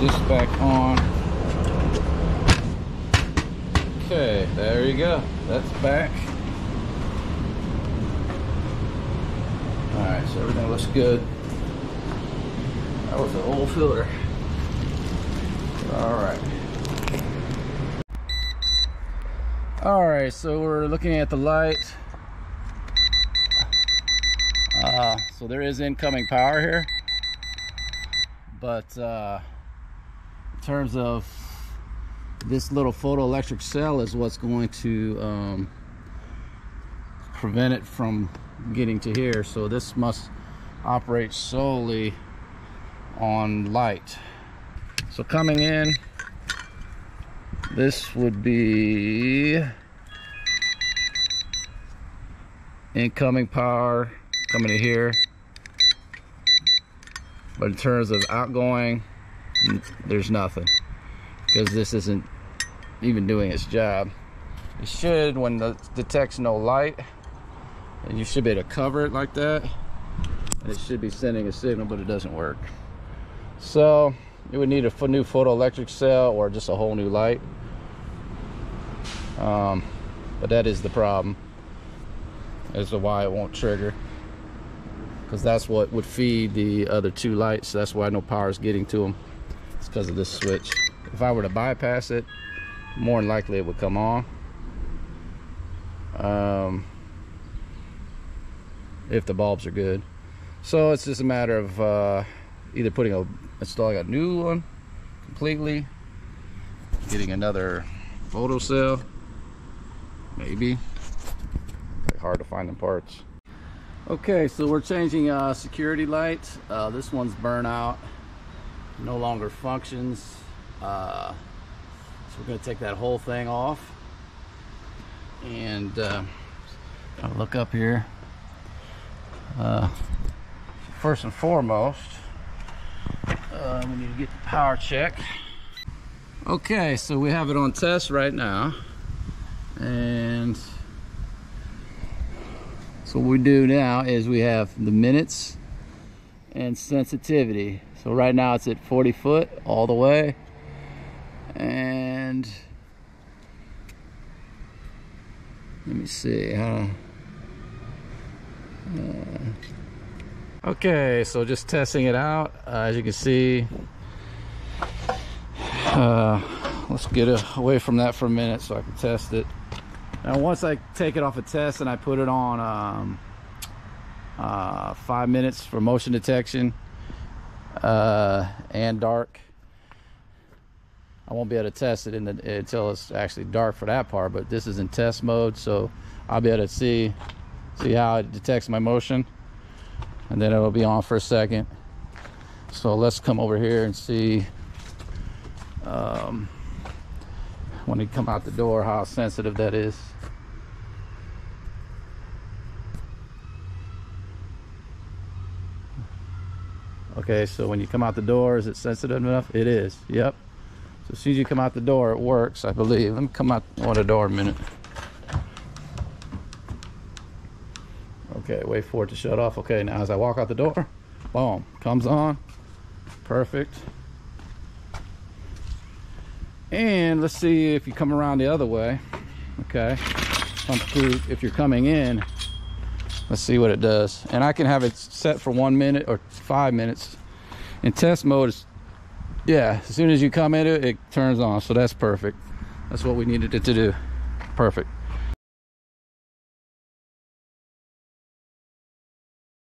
this back on. Okay, there you go. That's back. Alright, so everything looks good. That was an old filter. Alright. Alright, so we're looking at the light. So there is incoming power here. But in terms of this little photoelectric cell is what's going to prevent it from getting to here. So this must operate solely on light. So coming in, this would be incoming power coming to here. But in terms of outgoing, there's nothing, because this isn't even doing its job. It should, when it detects no light, and you should be able to cover it like that, and it should be sending a signal, but it doesn't work. So you would need a new photoelectric cell or just a whole new light. But that is the problem as to why it won't trigger, because that's what would feed the other two lights. So that's why no power is getting to them. It's because of this switch. If I were to bypass it, more than likely it would come on. If the bulbs are good. So it's just a matter of either installing a new one completely, getting another photo cell, maybe. Hard to find the parts. Okay, so we're changing security light. This one's burnt out, no longer functions. So we're going to take that whole thing off, and I'll look up here. First and foremost, we need to get the power checked. Okay, so we have it on test right now, and so what we do now is we have the minutes and sensitivity. So right now it's at 40 foot all the way, and let me see how. Okay, so just testing it out. As you can see, let's get away from that for a minute so I can test it. Now once I take it off a test and I put it on 5 minutes for motion detection and dark, I won't be able to test it until it's actually dark for that part, but this is in test mode, so I'll be able to see how it detects my motion, and then it'll be on for a second. So let's come over here and see when you come out the door how sensitive that is. Okay, so when you come out the door, is it sensitive enough? It is. Yep. So as soon as you come out the door, it works, I believe. Let me come out on the door a minute. Okay, wait for it to shut off. Okay, now as I walk out the door, boom, comes on. Perfect. And let's see if you come around the other way. Okay, come through. If you're coming in, let's see what it does. And I can have it set for 1 minute or 5 minutes. In test mode, yeah, as soon as you come into it, it turns on. So that's perfect. That's what we needed it to do. Perfect.